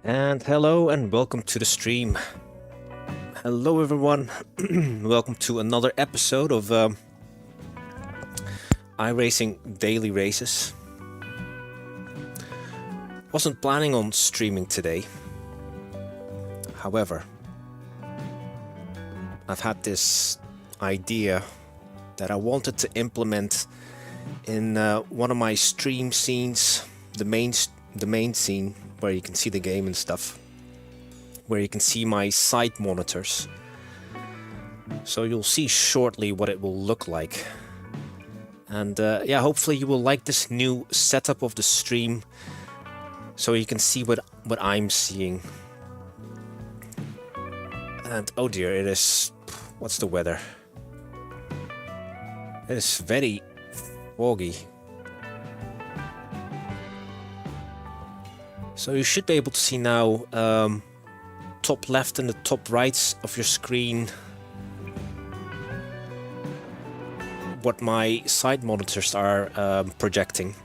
And hello and welcome to the stream. Hello everyone, welcome to another episode of iRacing Daily Races. Wasn't planning on streaming today. However, I've had this idea that I wanted to implement in one of my stream scenes, the main scene where you can see the game and stuff, where you can see my side monitors. So you'll see shortly what it will look like. And yeah, hopefully you will like this new setup of the stream, so you can see what I'm seeing. And oh dear, it is... what's the weather? It is very foggy. So you should be able to see now top left and the top right of your screen what my side monitors are projecting.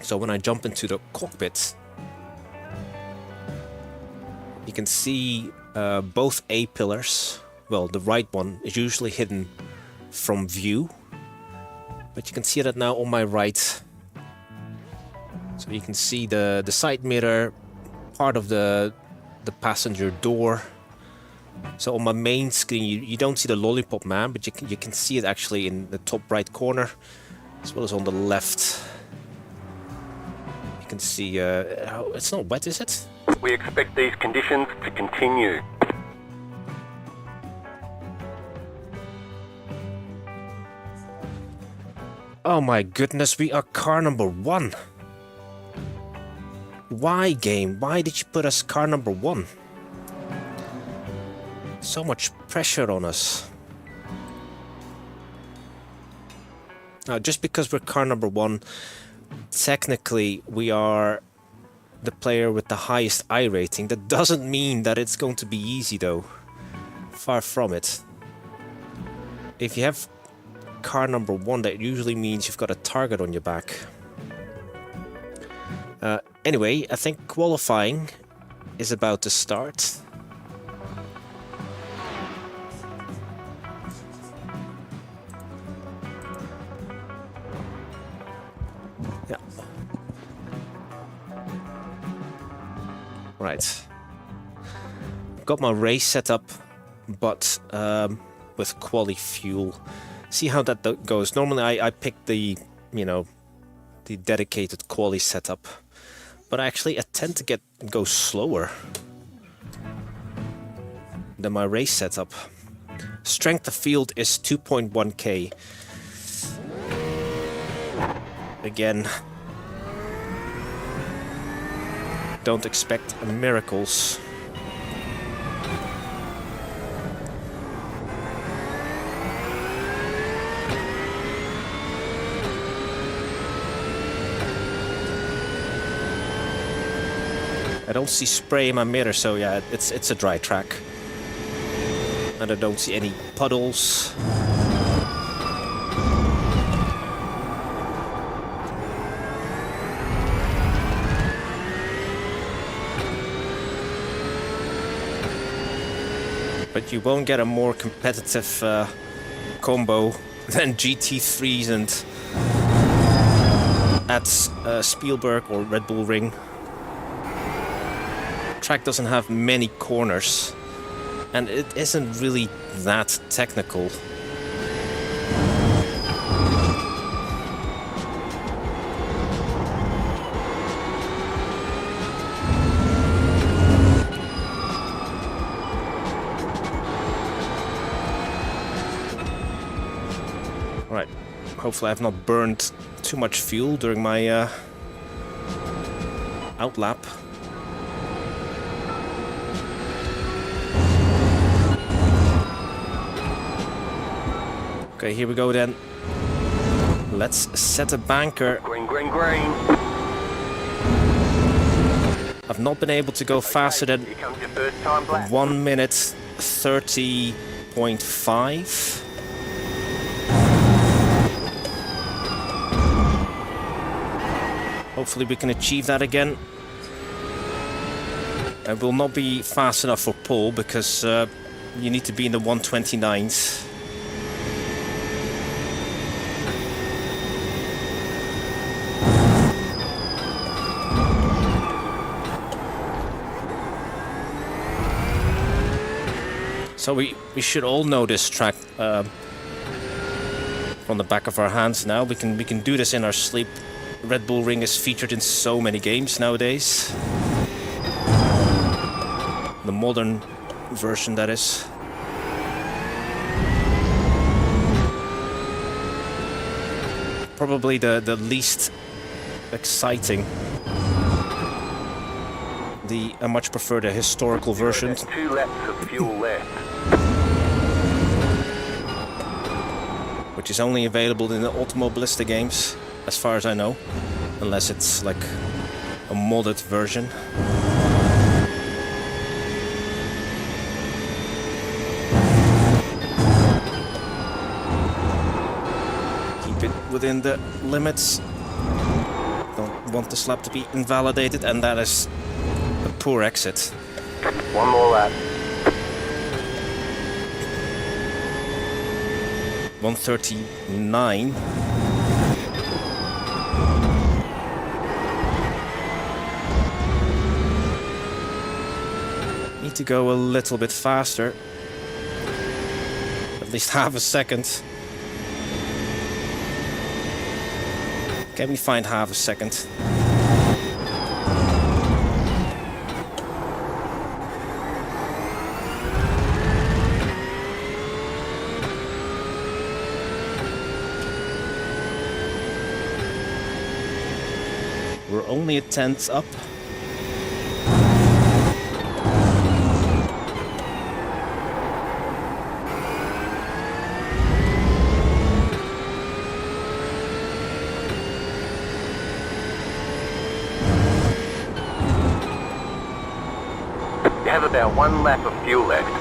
So when I jump into the cockpit, you can see both A-pillars. Well, the right one is usually hidden from view, but you can see that now on my right. So you can see the side mirror, part of the passenger door. So on my main screen you don't see the lollipop man, but you can see it actually in the top right corner, as well as on the left. You can see, it's not wet, is it? We expect these conditions to continue. Oh my goodness, we are car number 1. Why, game? Why did you put us car number 1? So much pressure on us. Now, just because we're car number 1, technically we are the player with the highest I rating. That doesn't mean that it's going to be easy though. Far from it. If you have car number 1, that usually means you've got a target on your back. Anyway, I think qualifying is about to start. Yeah. Right. Got my race set up, but with quali fuel. See how that goes. Normally I pick the, you know, the dedicated quali setup, but actually I tend to go slower than my race setup. Strength of field is 2.1k. Again, don't expect miracles. I don't see spray in my mirror, so yeah, it's a dry track. And I don't see any puddles. But you won't get a more competitive combo than GT3s and at Spielberg or Red Bull Ring. Track doesn't have many corners, and it isn't really that technical. Right, hopefully I've not burned too much fuel during my outlap. Okay, here we go then. Let's set a banker. Green, green, green. I've not been able to go faster than 1 minute 30.5. Hopefully we can achieve that again. It will not be fast enough for pole because you need to be in the 129s. So we should all know this track from the back of our hands now. We can do this in our sleep. Red Bull Ring is featured in so many games nowadays. The modern version, that is. Probably the least exciting. I much prefer the historical version. 2 laps of fuel left. Which is only available in the Automobilista games, as far as I know. Unless it's like a modded version. Keep it within the limits. Don't want this lap to be invalidated, and that is a poor exit. 1 more lap. 139. Need to go a little bit faster. At least half a second. Can we find half a second? We're only a tenth up. You have about 1 lap of fuel left.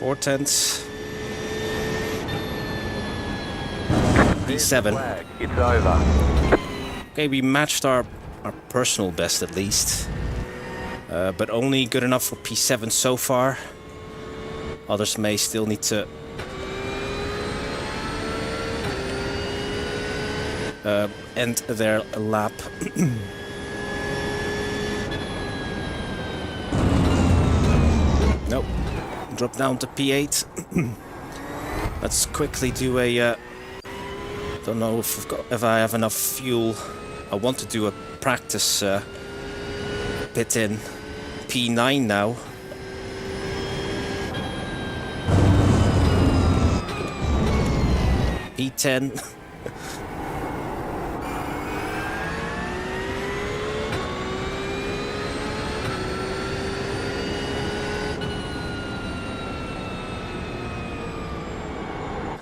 Four tenths. P7. It's over. Okay, we matched our personal best at least. But only good enough for P7 so far. Others may still need to end their lap. Nope. Drop down to P8. Let's quickly do a... don't know if I have enough fuel. I want to do a practice pit in P9 now. P10.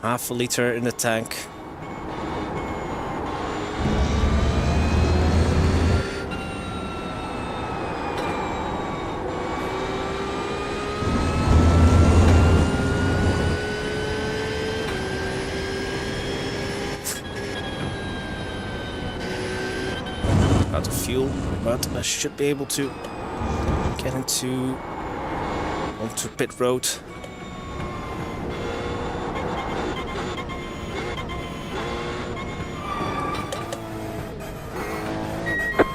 Half a liter in the tank. Out of fuel, but I should be able to get onto pit road.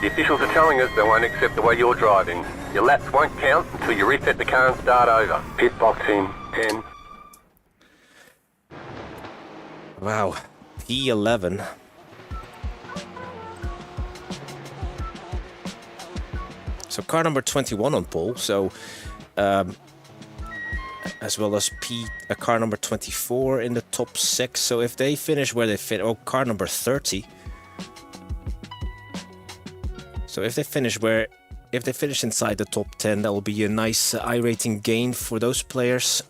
The officials are telling us they won't accept the way you're driving. Your laps won't count until you reset the car and start over. Pit box in 10. Wow, P11. So car number 21 on pole, so as well as car number 24 in the top 6. So if they finish where they fit, car number 30. So if they finish where if they finish inside the top 10, that will be a nice iRating gain for those players.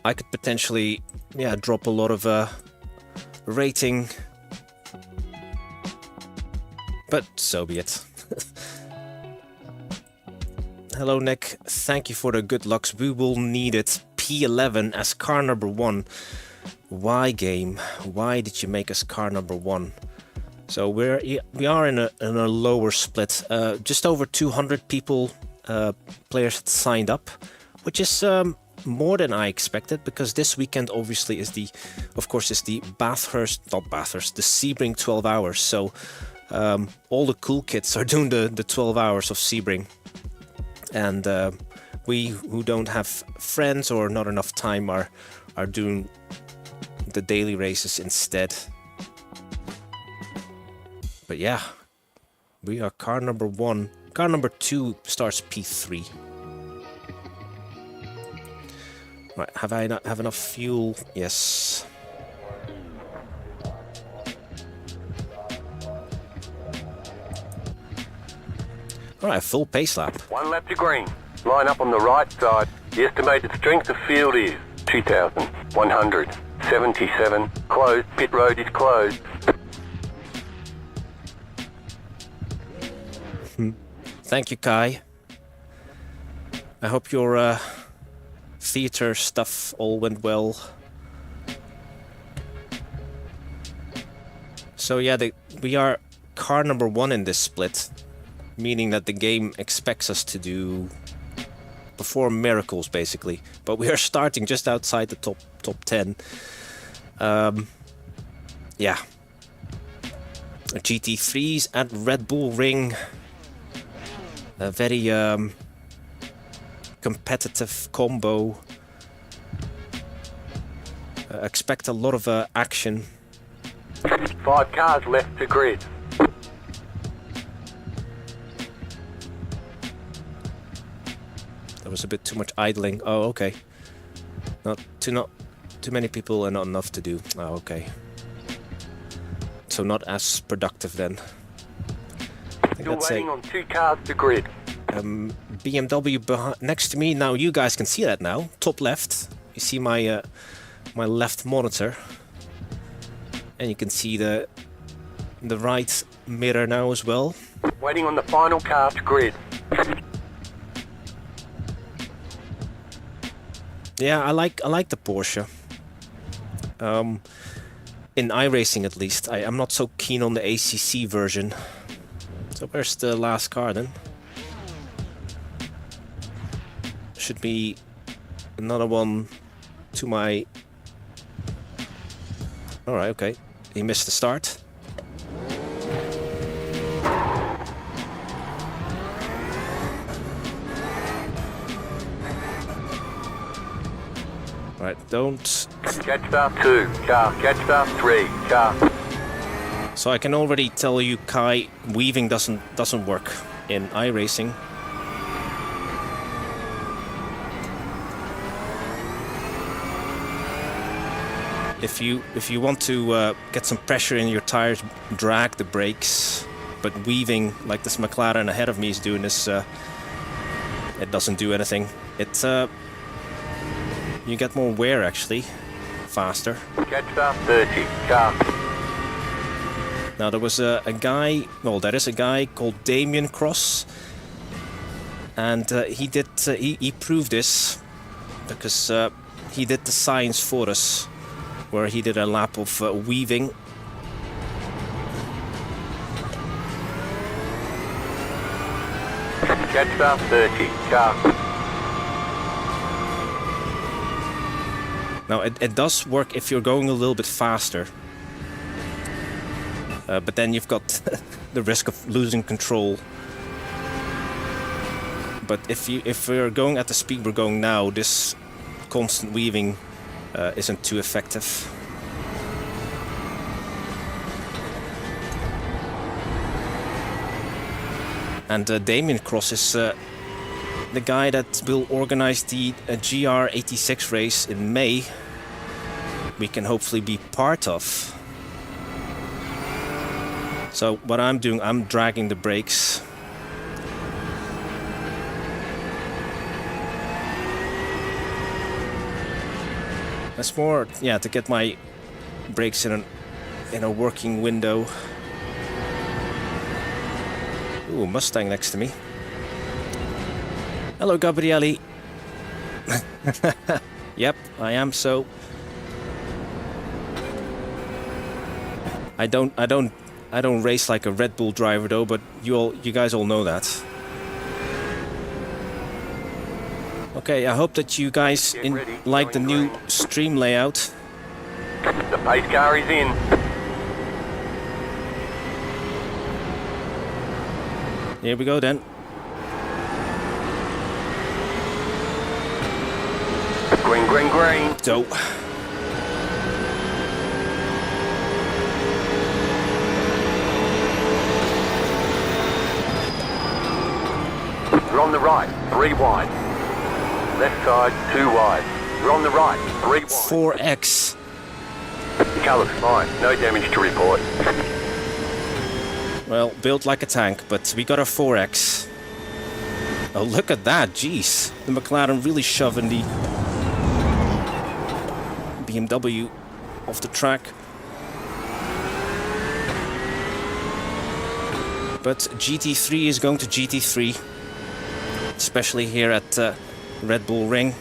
I could potentially, yeah, drop a lot of rating, but so be it. Hello Nick, thank you for the good lucks. We will need it. P11 as car number 1. Why, game? Why did you make us car number 1? So we are in a lower split. Just over 200 people, players had signed up, which is more than I expected, because this weekend obviously is the Bathurst, not Bathurst, the Sebring 12 hours. So all the cool kids are doing the 12 hours of Sebring, and we who don't have friends or not enough time are doing the daily races instead. But yeah, we are car number 1. Car number 2 starts P3. Right, have I not have enough fuel? Yes. Alright, full pace lap. 1 lap to green. Line up on the right side. The estimated strength of field is 2,177. Closed. Pit road is closed. Thank you, Kai. I hope your theater stuff all went well. So yeah, we are car number 1 in this split, meaning that the game expects us to perform miracles basically. But we are starting just outside the top 10. Yeah. GT3s at Red Bull Ring. A very competitive combo. Expect a lot of action. 5 cars left to grid. There was a bit too much idling. Oh, okay. Not too many people and not enough to do. Oh, okay. So not as productive then. Still waiting on 2 cars to grid. BMW next to me. Now you guys can see that now. Top left. You see my my left monitor, and you can see the right mirror now as well. Waiting on the final car to grid. Yeah, I like the Porsche. In iRacing at least. I'm not so keen on the ACC version. So where's the last car then? Should be another one to my... Alright, okay. He missed the start. Alright, don't... Catch start 2, car. Catch start 3, car. So I can already tell you, Kai, weaving doesn't work in iRacing. If you want to get some pressure in your tires, drag the brakes. But weaving, like this McLaren ahead of me is doing this, it doesn't do anything. It you get more wear actually, faster. Catch start 30, car. Now there was a guy, well there is a guy called Damien Cross, and he proved this because he did the science for us, where he did a lap of weaving. Catch start 30, car. Now it does work if you're going a little bit faster. But then you've got the risk of losing control. But if we're going at the speed we're going now, this constant weaving isn't too effective. And Damien Cross is the guy that will organize the GR86 race in May. We can hopefully be part of. So what I'm doing, I'm dragging the brakes That's more, yeah, to get my brakes in a working window. Ooh, Mustang next to me. Hello, Gabrielli. Yep, I am so. I don't race like a Red Bull driver though, but you guys all know that. Okay, I hope that you guys like the new stream layout. The pace car is in. Here we go then. Green, green, green. So. You're on the right, 3 wide. Left side, 2 wide. You're on the right, 3 wide. 4X. Your car looks fine, no damage to report. Well, built like a tank, but we got a 4X. Oh, look at that, jeez. The McLaren really shoving the BMW off the track. But GT3 is going to GT3. Especially here at Red Bull Ring.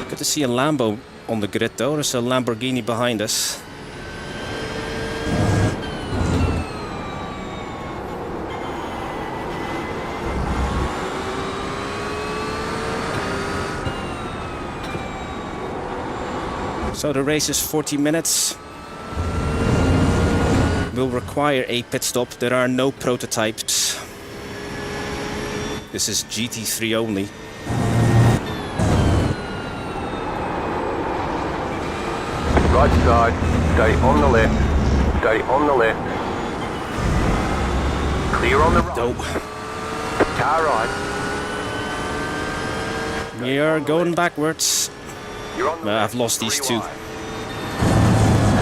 Good to see a Lambo on the grid though. There's a Lamborghini behind us. So the race is 40 minutes. Will require a pit stop. There are no prototypes. This is GT3 only. Right side, stay on the left, stay on the left. Clear on the right. Oh. Car right. We are going backwards. You're on the I've lost these two.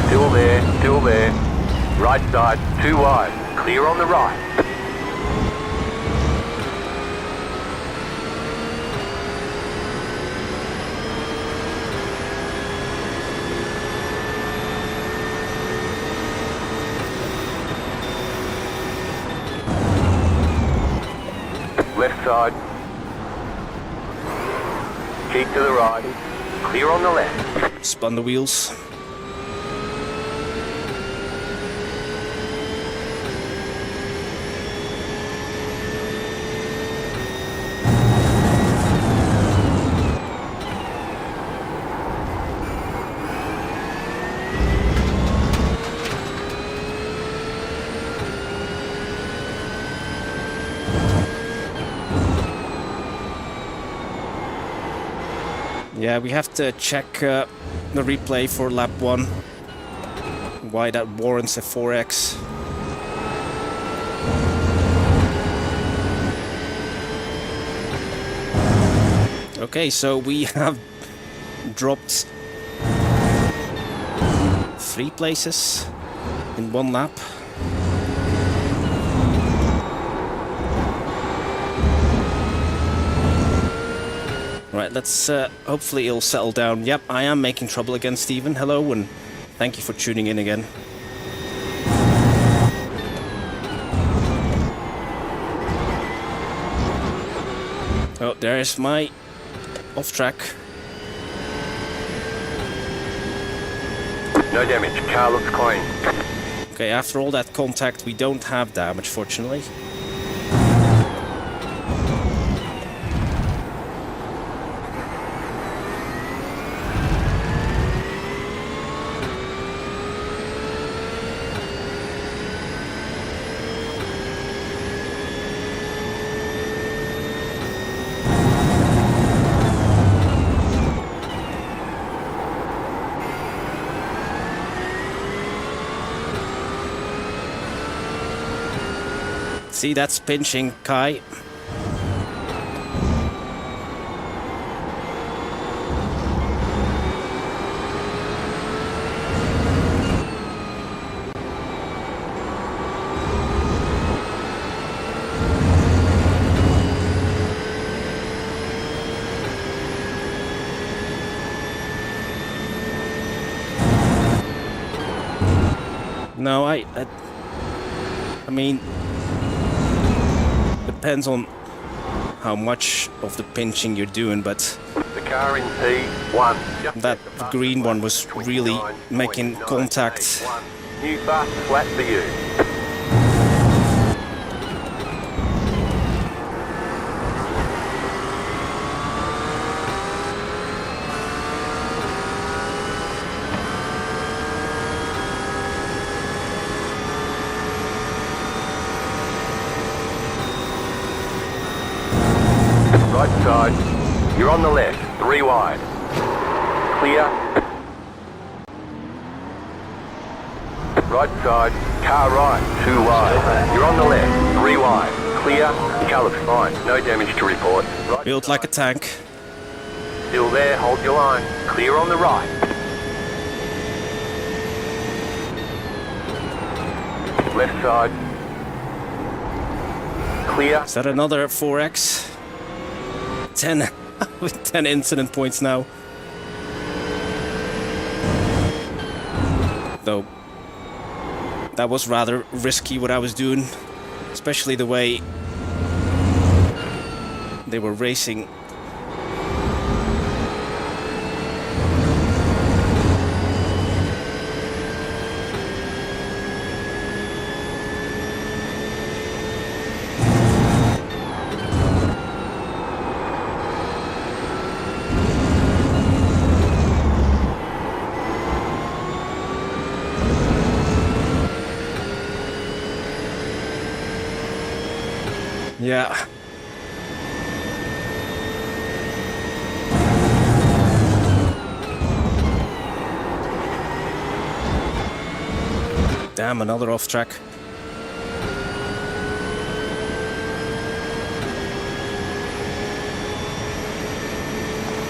Still there, still there. Right side, 2 wide. Clear on the right. Left side. Keep to the right. Clear on the left. Spun the wheels. Yeah, we have to check the replay for lap 1. Why that warrants a 4X. Okay, so we have dropped 3 places in 1 lap. Right, let's hopefully it'll settle down. Yep, I am making trouble again, Stephen. Hello, and thank you for tuning in again. Oh, there's my off track. No damage, car looks clean. Okay, after all that contact, we don't have damage, fortunately. See, that's pinching, Kai. No, I mean, depends on how much of the pinching you're doing, but The car in P1. that green one was really making contact. New fast flat for you. Right side. You're on the left, 3 wide. Clear. Right side, car right, 2 wide. You're on the left, 3 wide. Clear. Car looks fine, no damage to report. Right Built like a tank. Still there, hold your line. Clear on the right. Left side. Clear. Is that another 4X? 10 with 10 incident points now. Though that was rather risky what I was doing, especially the way they were racing. Yeah. Damn, another off track.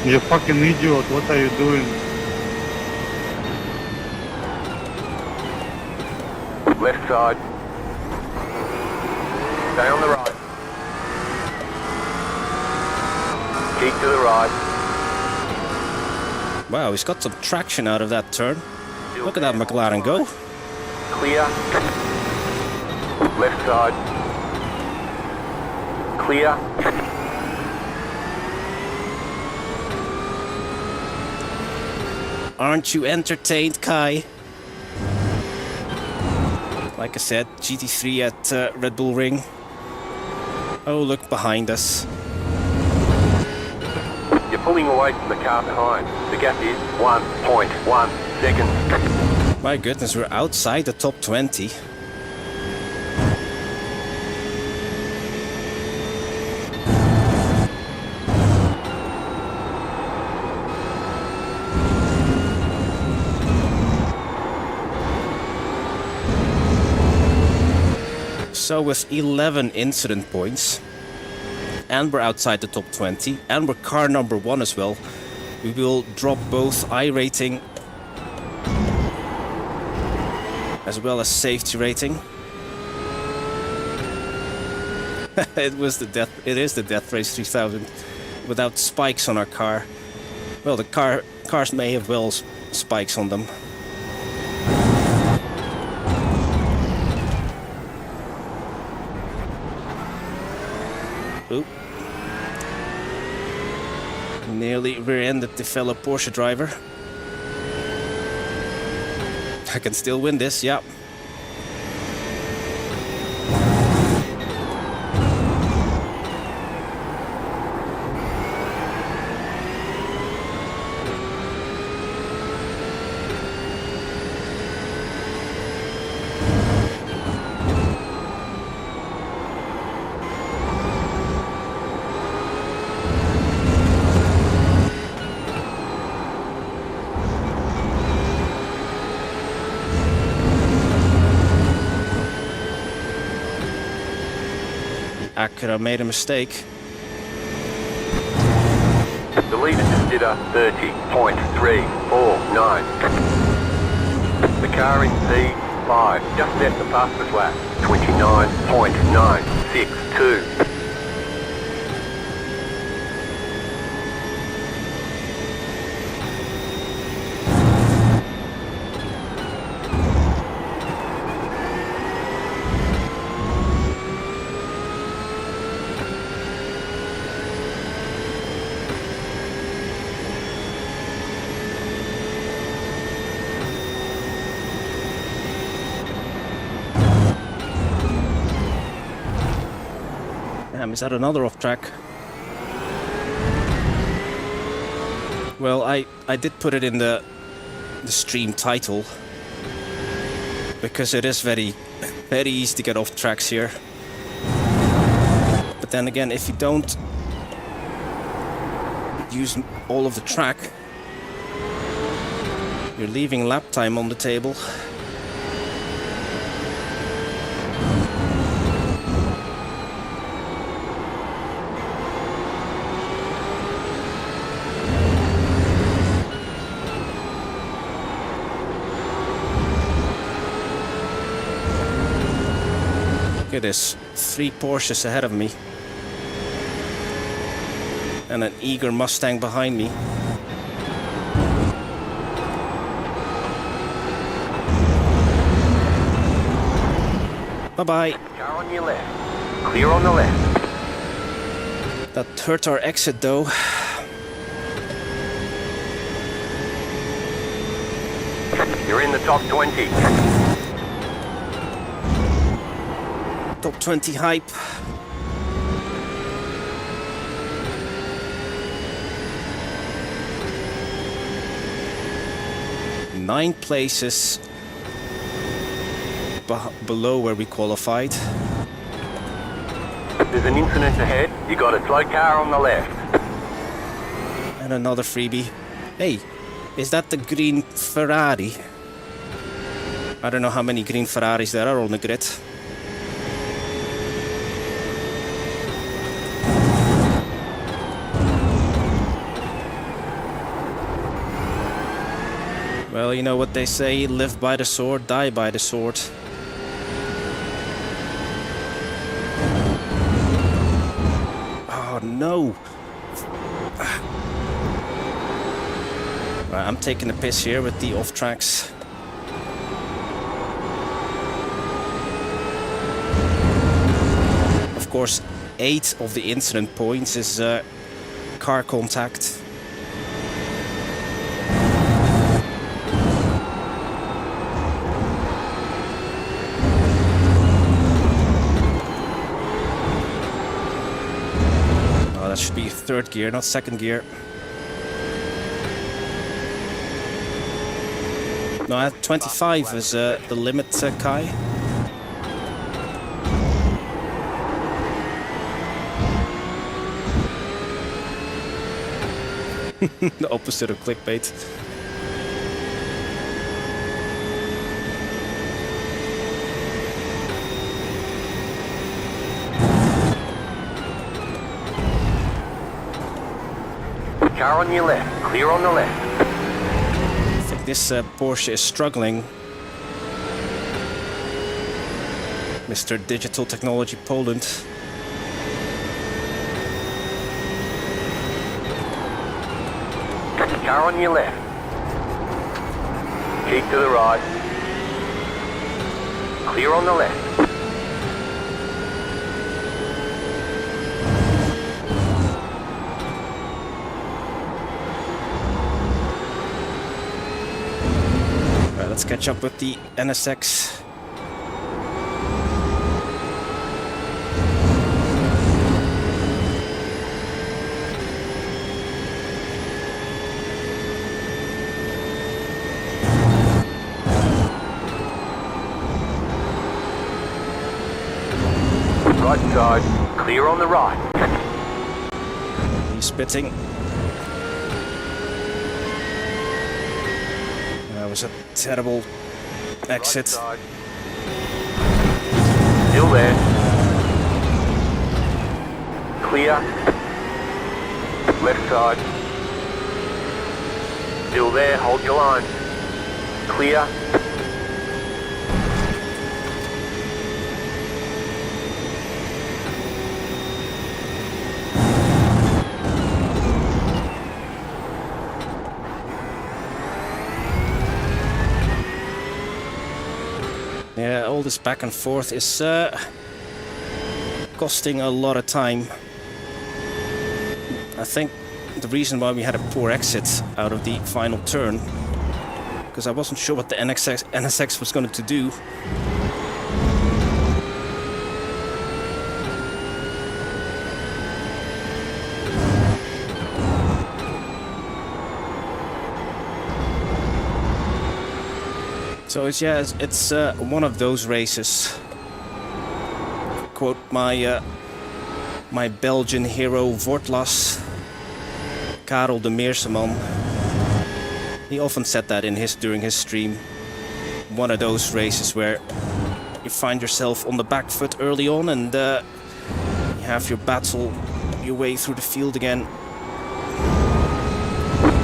You fucking idiot, what are you doing? Left side. Stay on the right. Keep to the right. Wow, he's got some traction out of that turn. Look at that McLaren go. Clear. Left side. Clear. Aren't you entertained, Kai? Like I said, GT3 at Red Bull Ring. Oh, look behind us. You're pulling away from the car behind. The gap is 1.1 seconds. My goodness, we're outside the top 20. So with 11 incident points, and we're outside the top 20, and we're car number 1 as well, we will drop both iRating as well as safety rating. It is the Death Race 3000 without spikes on our car. Well, the cars may have well spikes on them. Oop. Nearly rear-ended the fellow Porsche driver. I can still win this, yeah. Acura made a mistake. The leader just did a 30.349. The car in P5 just set the fastest lap, 29.962. Damn, is that another off track? Well, I did put it in the stream title because it is very easy to get off tracks here. But then again, if you don't use all of the track, you're leaving lap time on the table. Look at this, 3 Porsches ahead of me. And an eager Mustang behind me. Bye-bye. Car on your left. Clear on the left. That hurt our exit though. You're in the top 20. Top 20 hype. Nine places below where we qualified. There's an incident ahead. You got a slow car on the left. And another freebie. Hey, is that the green Ferrari? I don't know how many green Ferraris there are on the grid. Well, you know what they say, live by the sword, die by the sword. Oh no! Right, I'm taking a piss here with the off tracks. Of course, 8 of the incident points is car contact. That should be 3rd gear, not 2nd gear. No, at 25 is the limit, Kai. The opposite of clickbait. Car on your left. Clear on the left. I think this Porsche is struggling. Mr. Digital Technology Poland. Car on your left. Keep to the right. Clear on the left. Let's catch up with the NSX. Right side, clear on the right. He's spitting. That was a terrible exit. Right side. Still there. Clear. Left side. Still there, hold your line. Clear. Yeah, all this back and forth is costing a lot of time. I think the reason why we had a poor exit out of the final turn, because I wasn't sure what the NSX was going to do. So it's one of those races. Quote my my Belgian hero Vortlas, Karel de Meerseman. He often said that during his stream. One of those races where you find yourself on the back foot early on and you have your battle your way through the field again.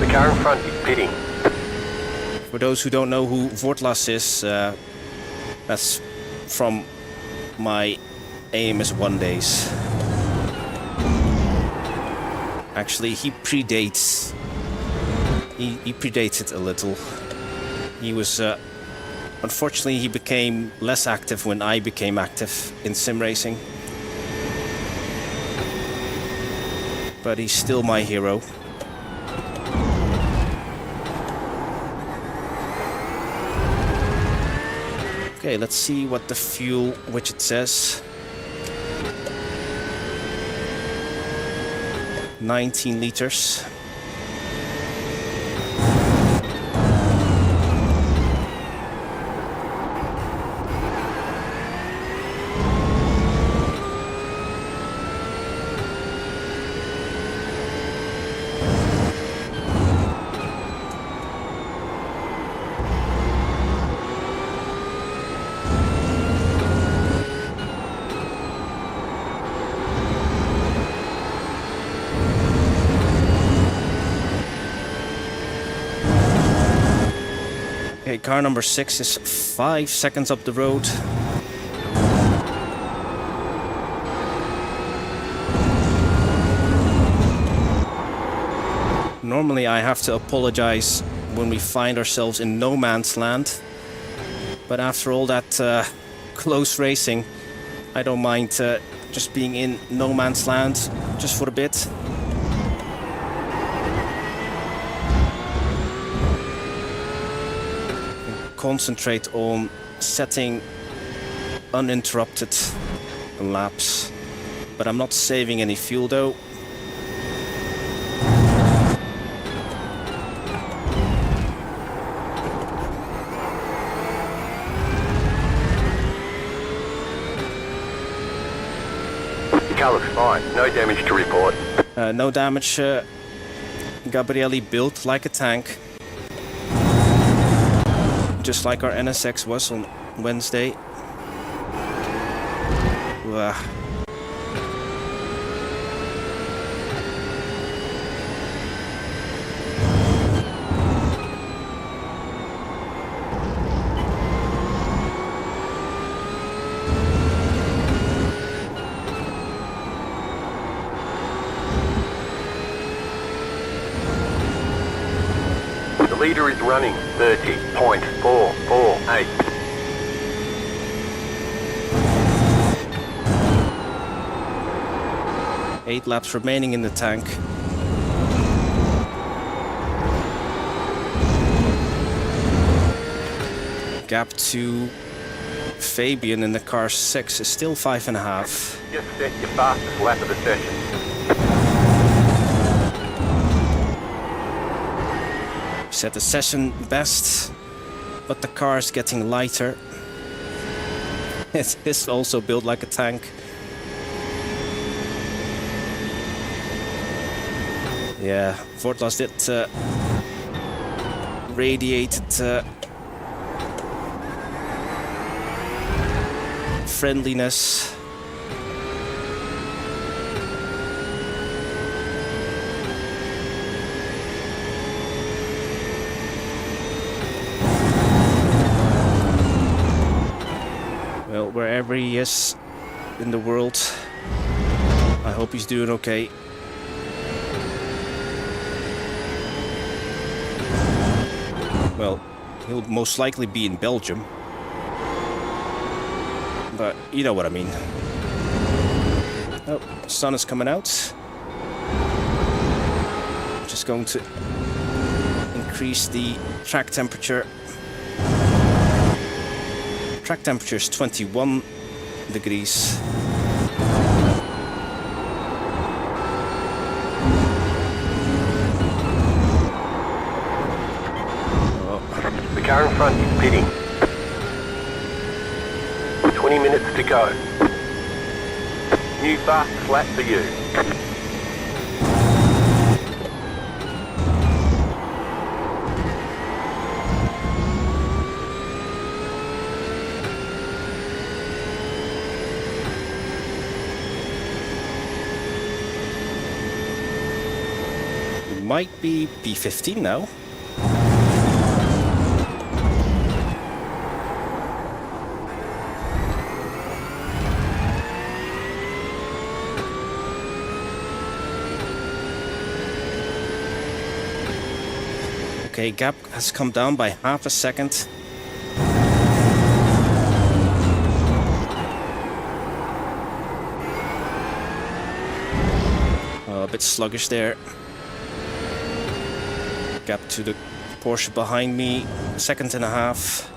The car in front is pitting. For those who don't know who Vortlas is, that's from my AMS1 days. Actually, he predates it a little. He was, unfortunately, he became less active when I became active in sim racing. But he's still my hero. Okay, let's see what the fuel widget says. 19 liters. Okay, car number 6 is 5 seconds up the road. Normally I have to apologize when we find ourselves in no man's land. But after all that close racing, I don't mind just being in no man's land just for a bit. Concentrate on setting uninterrupted laps, but I'm not saving any fuel though. The car looks fine, no damage to report. No damage. Gabrielli built like a tank. Just like our NSX was on Wednesday. Ugh. The leader is running 30.448. 8 laps remaining in the tank. Gap to Fabian in the car 6 is still 5.5. Just set your fastest lap of the session. Set the session best, but the car is getting lighter. It is also built like a tank. Yeah, Vortlas did radiated friendliness. Well, wherever he is in the world, I hope he's doing okay. Well, he'll most likely be in Belgium. But you know what I mean. Oh, sun is coming out. Just going to increase the track temperature. Track temperature is 21 degrees. The car in front is pitting. 20 minutes to go. New fast flat for you. Might be P15 now. Okay, gap has come down by half a second. A bit sluggish there. Gap to the Porsche behind me, second and a half.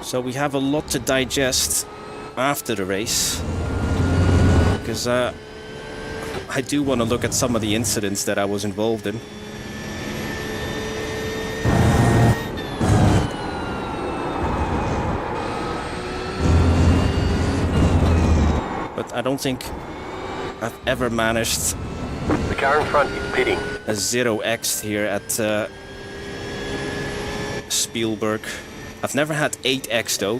So we have a lot to digest after the race, because I do want to look at some of the incidents that I was involved in. But I don't think I've ever managed The car in front is pitting. a 0x here at Spielberg. I've never had 8x though.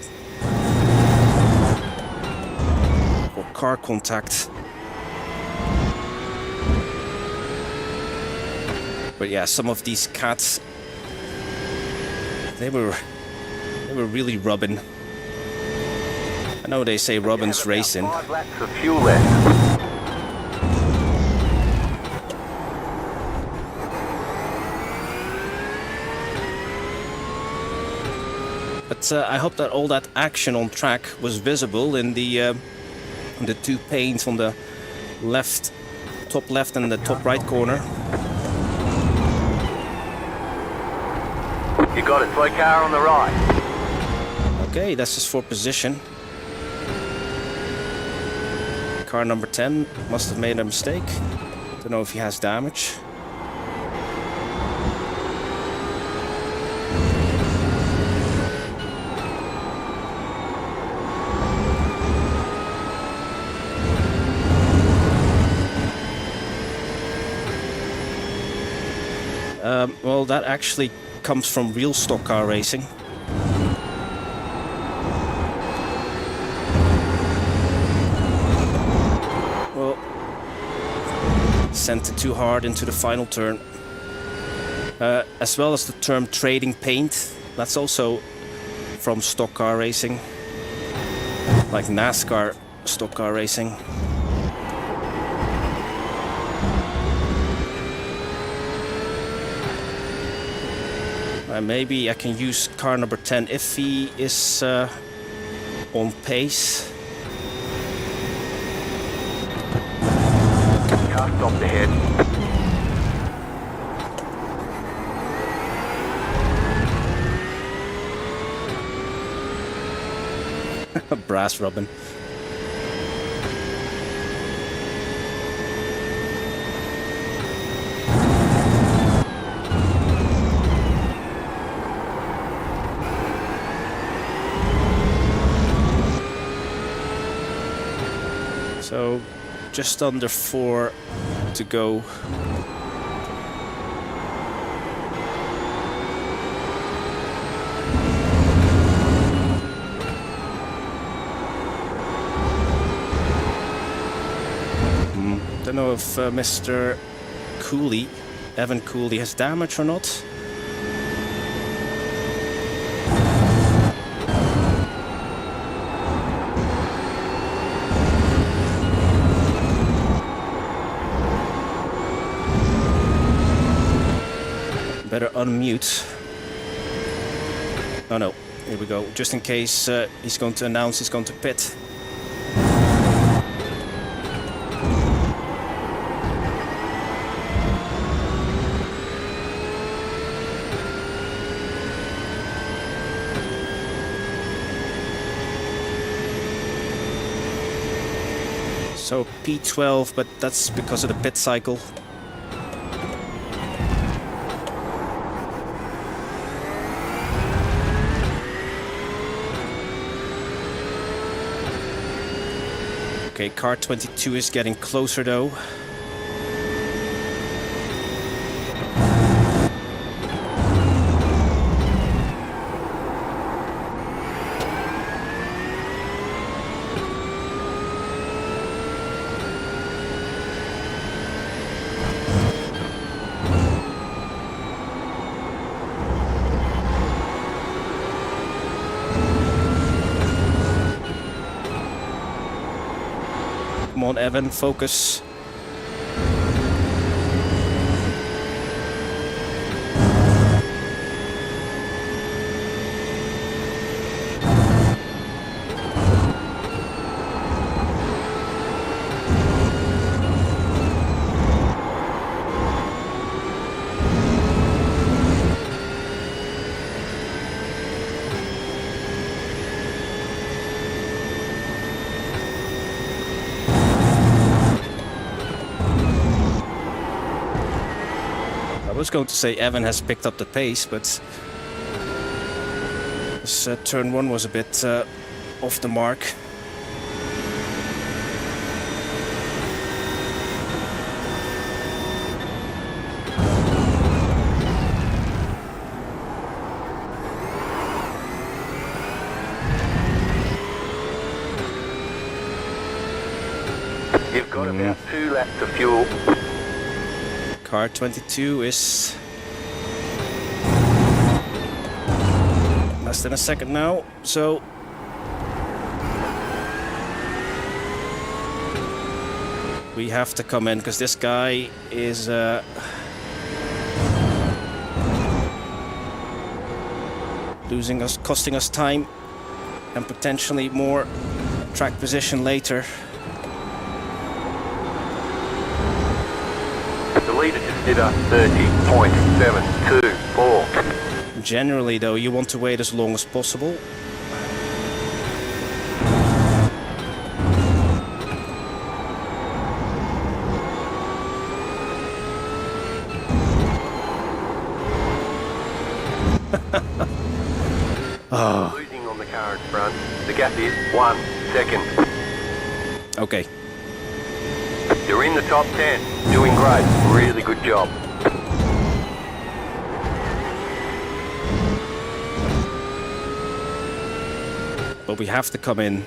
For car contact. But yeah, some of these cats, they were really rubbing. I know they say Robin's racing. 5 laps of fuel left. But I hope that all that action on track was visible in the two panes on the left, top left and the top right corner. You got it, slow car on the right. Okay, that's his for position. Car number 10 must have made a mistake. Don't know if he has damage. Well, that actually comes from real stock car racing. Well, sent it too hard into the final turn. As well as the term trading paint. That's also from stock car racing. Like NASCAR stock car racing. Maybe I can use car number 10 if he is on pace. Car stopped ahead. Brass Robin. So, just under 4 to go. Don't know if Mr. Cooley, Evan Cooley, has damage or not. Better unmute. Oh no, here we go. Just in case he's going to announce he's going to pit. So P12, but that's because of the pit cycle. Okay, car 22 is getting closer though. Come on, Evan, focus. I was going to say Evan has picked up the pace, but this turn 1 was a bit off the mark. You've got about 2 laps of fuel. Car 22 is less than a second now, so we have to come in because this guy is costing us time and potentially more track position later. The leader just did a 30.724. Generally though, you want to wait as long as possible. Oh. Losing on the car in front. The gap is 1 second. Okay. You're in the top 10. Doing great. Really good job. But we have to come in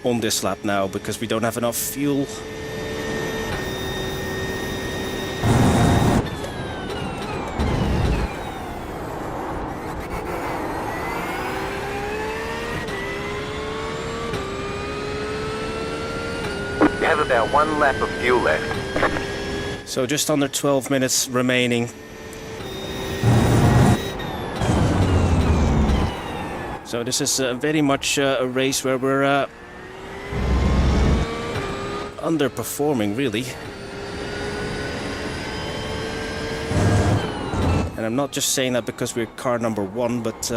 on this lap now because we don't have enough fuel. You have about 1 lap of fuel left. So just under 12 minutes remaining. So this is very much a race where we're underperforming, really. And I'm not just saying that because we're car number 1, but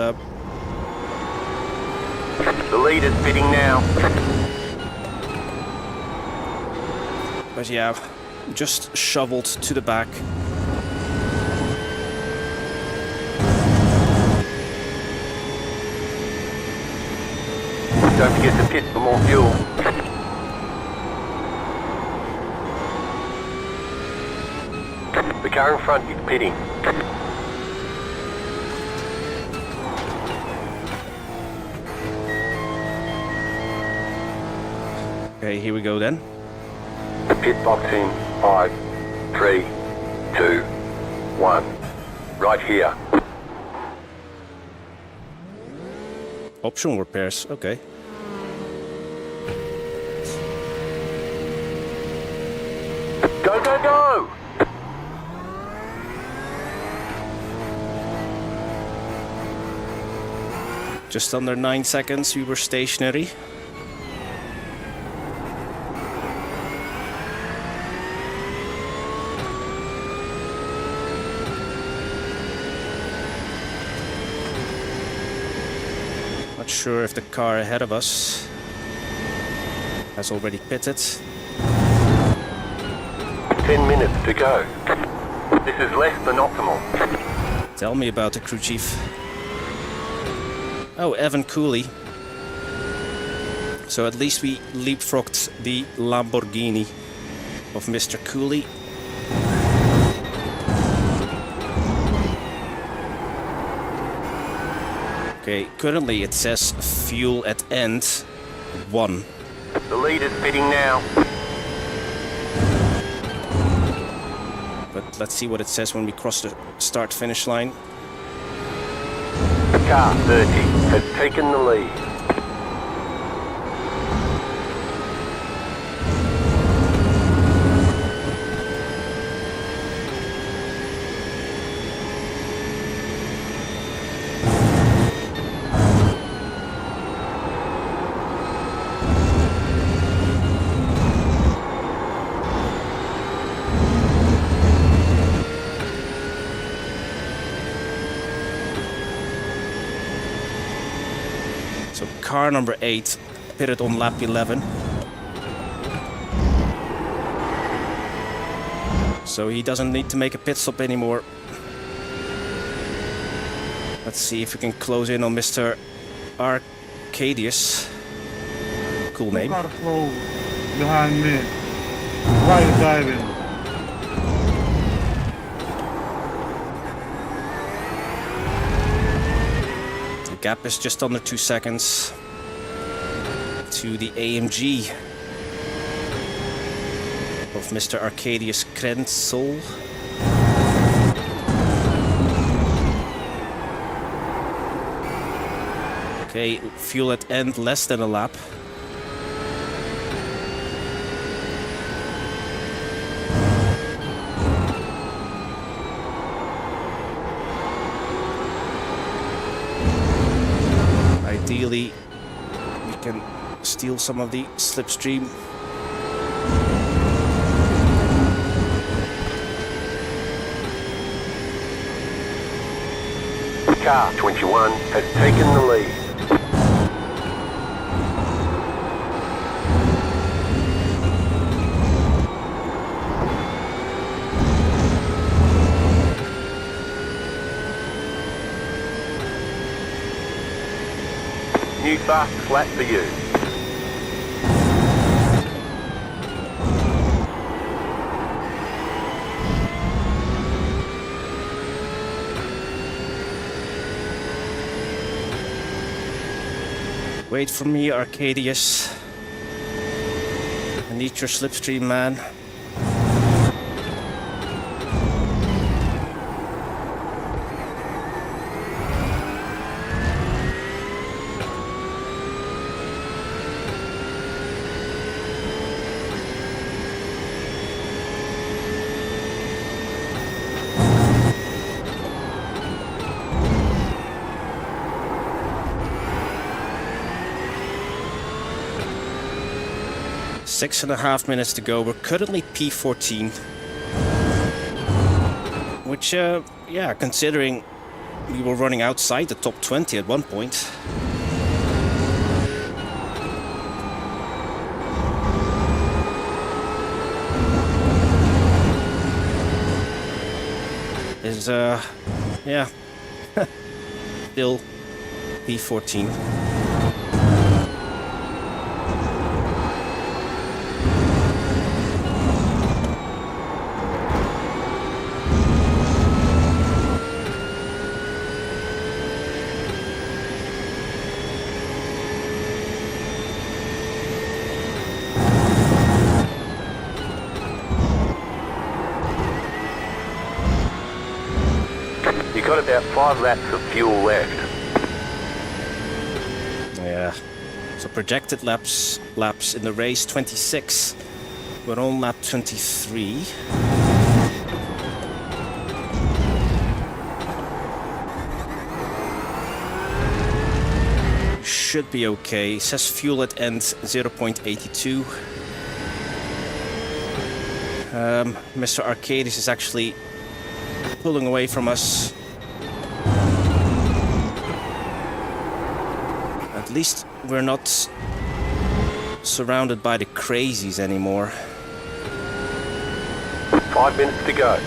The leader's pitting now. yeah, just shoveled to the back. Don't forget to pit for more fuel. The car in front is pitting. Okay, here we go then. Pit box in 5, 3, 2, 1. Right here. Optional repairs, okay. Go, go, go! Just under 9 seconds, we were stationary. Not sure if the car ahead of us has already pitted. 10 minutes to go. This is less than optimal. Tell me about the crew chief. Oh, Evan Cooley. So at least we leapfrogged the Lamborghini of Mr. Cooley. Okay, currently it says fuel at end 1. The lead is pitting now. But let's see what it says when we cross the start-finish line. Car 30 has taken the lead. So car number 8 pitted on lap 11. So he doesn't need to make a pit stop anymore. Let's see if we can close in on Mr. Arcadius. Cool name. Car flow behind me. Why you diving? The gap is just under 2 seconds to the AMG of Mr. Arcadius Krenzel. Okay, fuel at end less than a lap. Ideally, we can steal some of the slipstream. Car 21 has taken the lead. New fast flat for you. Wait for me, Arcadius. I need your slipstream, man. Six and a half minutes to go. We're currently P14. Which, yeah, considering we were running outside the top 20 at one point. Is, yeah, still P14. You've got about 5 laps of fuel left. Yeah. So projected laps in the race 26. We're on lap 23. Should be okay. It says fuel at end 0.82. Mr. Arcadius is actually pulling away from us. At least we're not surrounded by the crazies anymore. 5 minutes to go.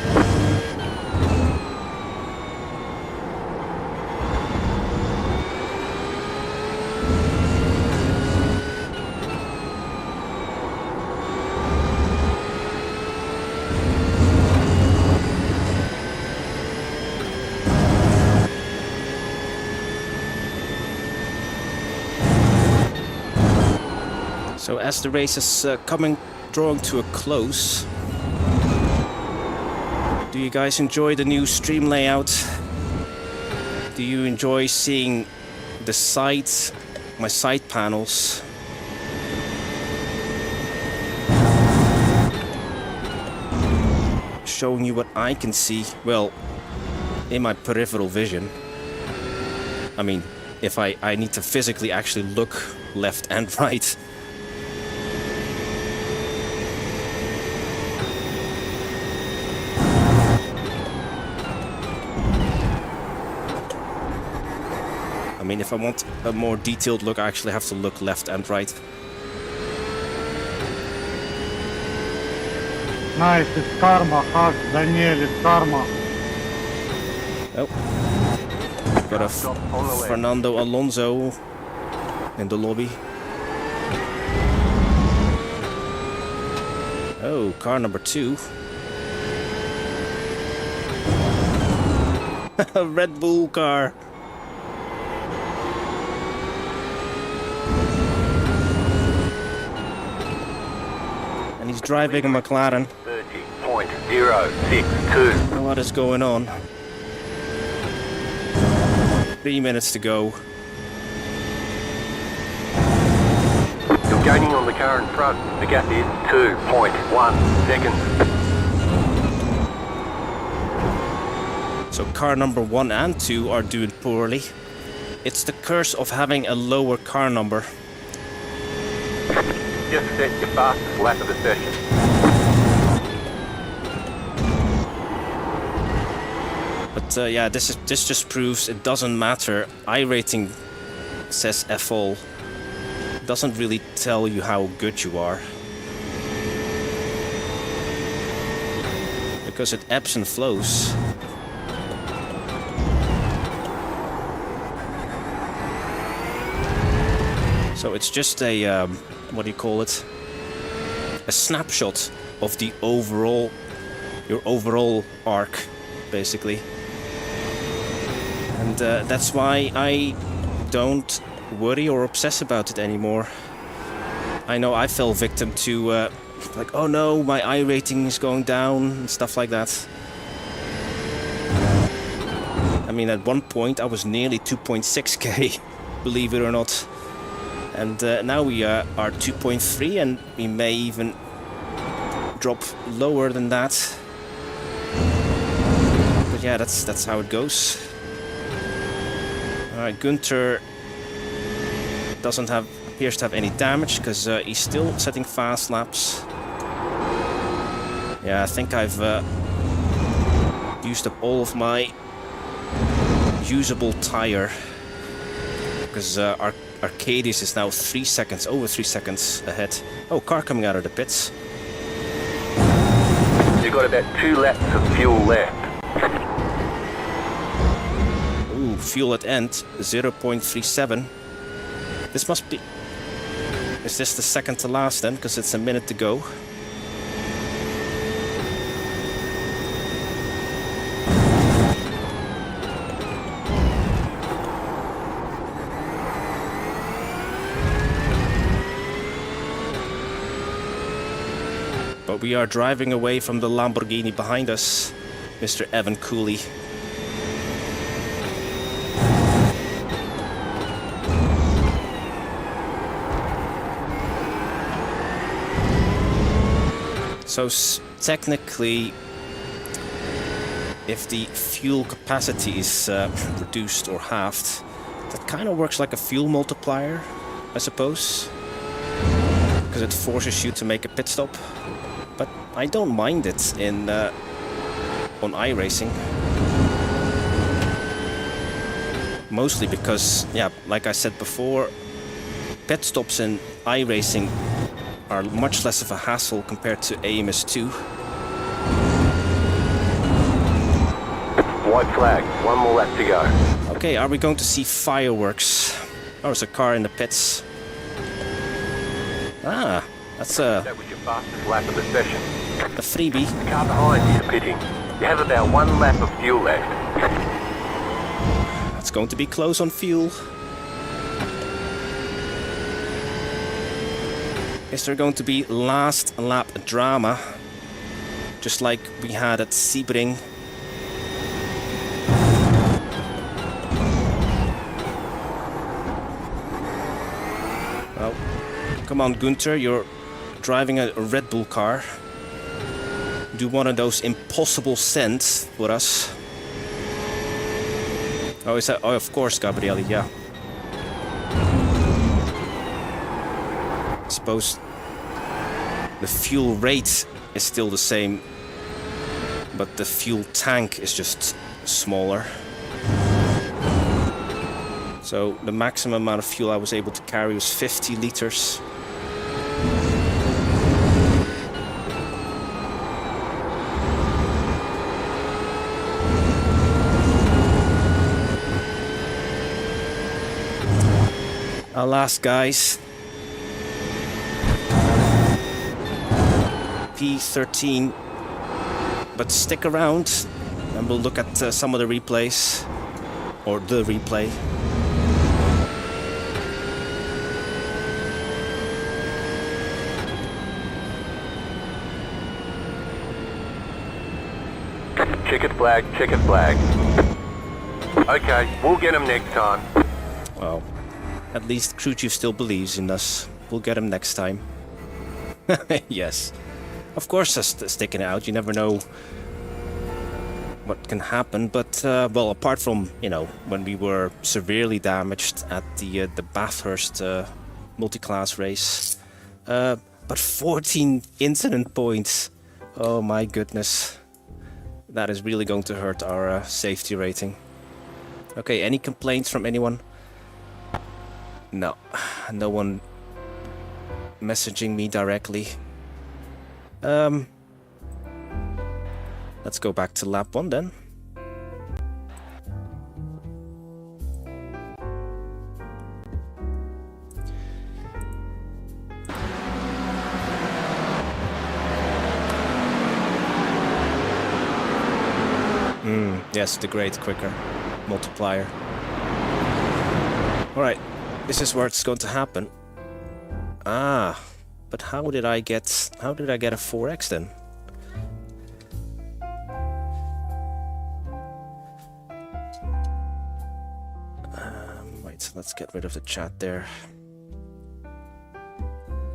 So as the race is drawing to a close, do you guys enjoy the new stream layout? Do you enjoy seeing the sides, my side panels? Showing you what I can see, well, in my peripheral vision. I mean, if I need to physically actually look left and right. I mean, if I want a more detailed look, I actually have to look left and right. Nice, it's karma, Hak, Daniel, it's karma. Oh. Got a Fernando Alonso in the lobby. Oh, car number 2. A Red Bull car. And he's driving a McLaren. 30.062. What is going on? 3 minutes to go. You're gaining on the car in front. The gap is 2.1 seconds. So car number 1 and 2 are doing poorly. It's the curse of having a lower car number. Just set your fastest lap of the session. But yeah, this just proves it doesn't matter. iRacing says F all. It doesn't really tell you how good you are. Because it ebbs and flows. So it's just a, what do you call it? A snapshot of the overall, your overall arc, basically. And that's why I don't worry or obsess about it anymore. I know I fell victim to, like, oh no, my iRating is going down and stuff like that. I mean, at one point I was nearly 2.6k, believe it or not. And now we are 2.3 and we may even drop lower than that. But yeah, that's how it goes. Alright, Gunther appears to have any damage because he's still setting fast laps. Yeah, I think I've used up all of my usable tire because our Arcadius is now over 3 seconds ahead. Oh, car coming out of the pits. You've got about 2 laps of fuel left. Ooh, fuel at end, 0.37. This must be... Is this the second to last then? Because it's a minute to go. But we are driving away from the Lamborghini behind us, Mr. Evan Cooley. So technically, if the fuel capacity is reduced or halved, that kind of works like a fuel multiplier, I suppose, because it forces you to make a pit stop. But I don't mind it in on iRacing. Mostly because, yeah, like I said before, pit stops in iRacing are much less of a hassle compared to AMS2. White flag, 1 more lap to go. Okay, are we going to see fireworks? Oh, there's a car in the pits. Ah, that's a... That was your fastest lap of the session. A freebie. The car behind you is pitting. You have about 1 lap of fuel left. It's going to be close on fuel. Is there going to be last lap drama? Just like we had at Sebring. Well, come on Gunther, you're driving a Red Bull car. Do one of those impossible sends for us. Oh, is that? Oh, of course, Gabriele, yeah. I suppose the fuel rate is still the same, but the fuel tank is just smaller. So the maximum amount of fuel I was able to carry was 50 liters. Alas, guys. P13. But stick around and we'll look at some of the replays. Or the replay. Checkered flag, checkered flag. Okay, we'll get him next time. Well, at least crew chief still believes in us. We'll get him next time. Yes. Of course, sticking it out. You never know what can happen. But, well, apart from, you know, when we were severely damaged at the Bathurst multi-class race. But 14 incident points. Oh my goodness. That is really going to hurt our safety rating. Okay, any complaints from anyone? No. No one messaging me directly. Let's go back to lap 1 then. Yes, the great quicker multiplier. Alright, this is where it's going to happen. Ah, but how did I get a 4x then? Right, so let's get rid of the chat there.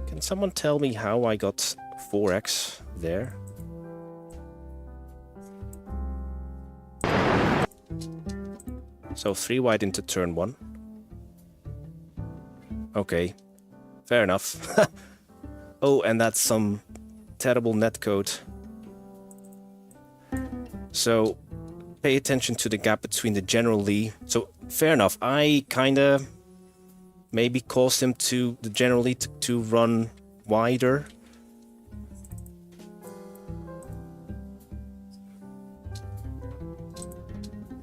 Can someone tell me how I got 4x there? So 3 wide into turn 1. Okay, fair enough. Oh, and that's some terrible netcode. So pay attention to the gap between the general Lee. So fair enough, I kinda maybe caused him to the general Lee to run wider.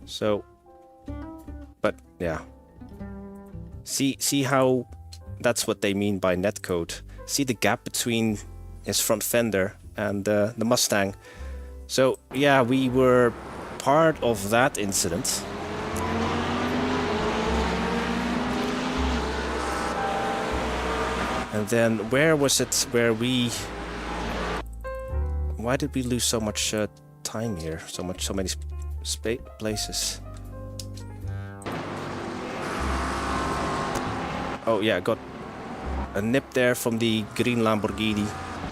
So, but yeah, see how that's what they mean by netcode. See the gap between his front fender and the Mustang. So yeah, we were part of that incident. And then where was it where we... Why did we lose so much time here? So many places. Oh yeah, got a nip there from the green Lamborghini.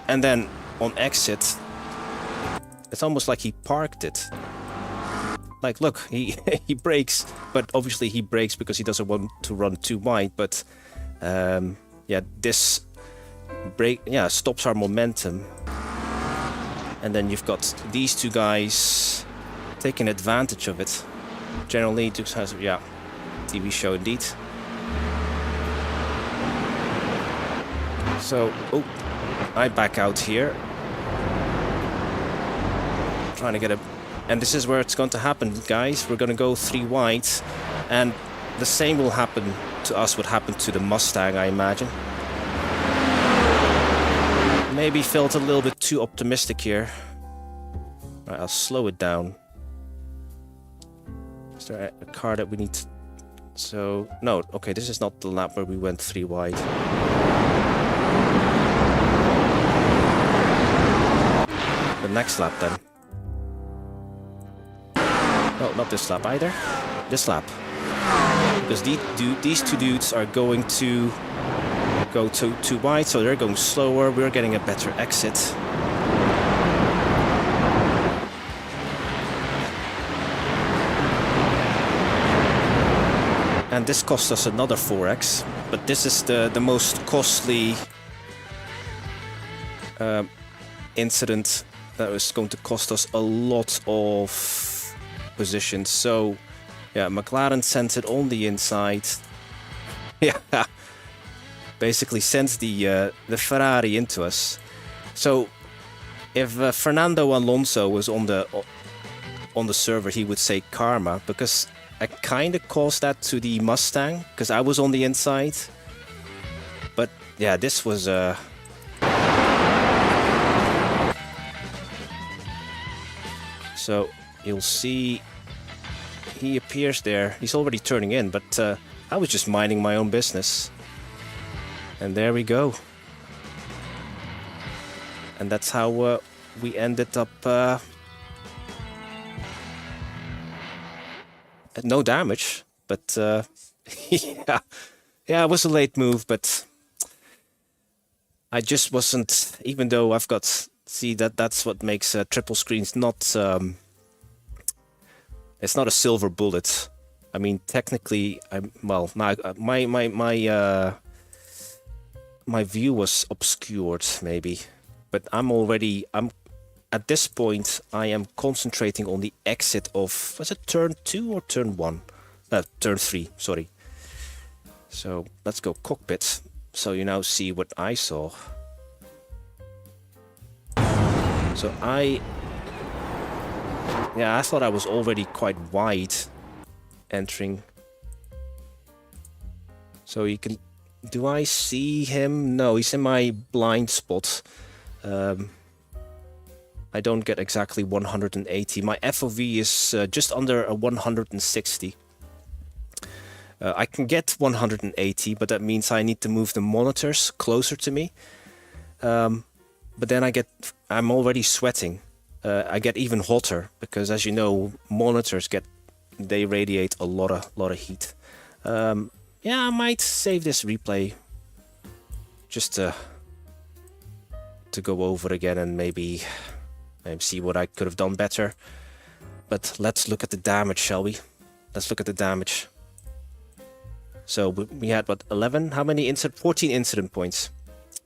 And then on exit, it's almost like he parked it. Like, look, he brakes, but obviously he brakes because he doesn't want to run too wide. But yeah, this brake, yeah, stops our momentum. And then you've got these two guys taking advantage of it. Generally, Dukes has, yeah, TV show indeed. So, oh, I back out here. Trying to get a... And this is where it's going to happen, guys. We're going to go 3 wide. And the same will happen to us what happened to the Mustang, I imagine. Maybe felt a little bit too optimistic here. Right, I'll slow it down. Is there a car that we need to... So, no, okay, this is not the lap where we went 3 wide. the next lap then. No, not this lap either. This lap. Because these two dudes are going to go too wide, so they're going slower. We're getting a better exit. And this cost us another 4x, but this is the most costly incident that was going to cost us a lot of positions. So yeah, McLaren sends it on the inside. Yeah, basically sends the Ferrari into us. So if Fernando Alonso was on the server, he would say karma, because I kind of caused that to the Mustang, because I was on the inside. But yeah, this was so you'll see he appears there. He's already turning in, but I was just minding my own business. And there we go. And that's how we ended up no damage, but yeah, it was a late move, but I just wasn't, even though I've got, see, that's what makes triple screens not, it's not a silver bullet. I mean, technically, well, my view was obscured, maybe, but I'm at this point, I am concentrating on the exit of, was it turn 2 or turn 1? Turn 3, sorry. So let's go cockpit, so you now see what I saw. So I thought I was already quite wide entering. So you can, do I see him? No, he's in my blind spot. I don't get exactly 180. My FOV is just under a 160. I can get 180, but that means I need to move the monitors closer to me. But then I'm already sweating. I get even hotter because, as you know, monitors they radiate a lot of heat. Yeah, I might save this replay just to go over again and maybe see what I could have done better. But let's look at the damage, shall we? Let's look at the damage. So we had, what, 11? How many 14 incident points.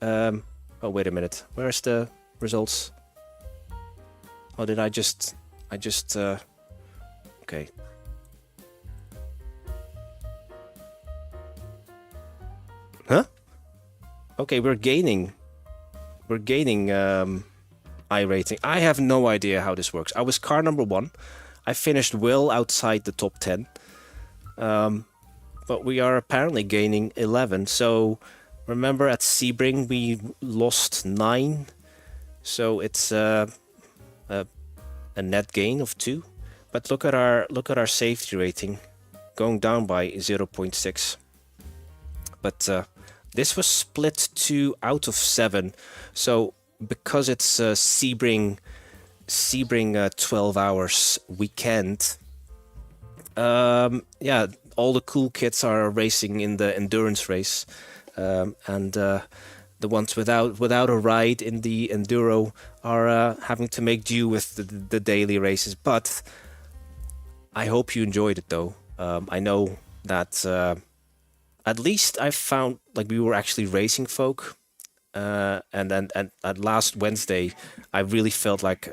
Oh, wait a minute. Where's the results? Oh, did I just... okay. Huh? Okay, we're gaining iRacing. I have no idea how this works. I was car number 1. I finished well outside the top 10. But we are apparently gaining 11. So remember at Sebring we lost 9. So it's a net gain of 2. But look at our safety rating going down by 0.6. But this was split 2 out of 7. So because it's Sebring 12 hours weekend, yeah, all the cool kids are racing in the endurance race, and the ones without a ride in the enduro are having to make do with the daily races. But I hope you enjoyed it, though. I know that at least I found like we were actually racing folk. And then at last Wednesday, I really felt like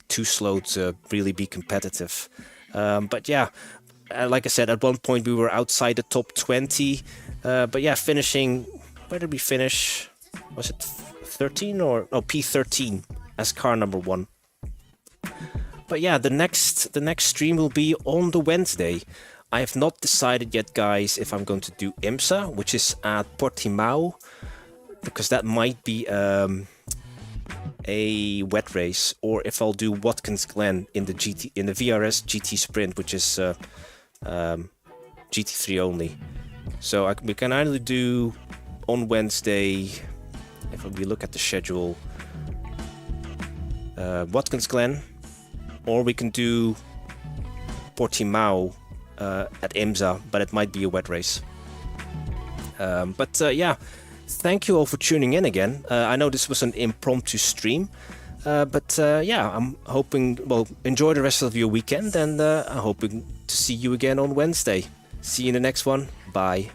too slow to really be competitive. But yeah, like I said, at one point we were outside the top 20. But yeah, finishing, where did we finish? Was it 13 or no, P13 as car number 1. But yeah, the next stream will be on the Wednesday. I have not decided yet, guys, if I'm going to do IMSA, which is at Portimao, because that might be a wet race, or if I'll do Watkins Glen in the VRS GT Sprint, which is GT3 only. So we can either do on Wednesday, if we look at the schedule, Watkins Glen, or we can do Portimao at IMSA, but it might be a wet race. Yeah, thank you all for tuning in again. I know this was an impromptu stream, but yeah, I'm hoping, well, enjoy the rest of your weekend, and I'm hoping to see you again on Wednesday. See you in the next one. Bye.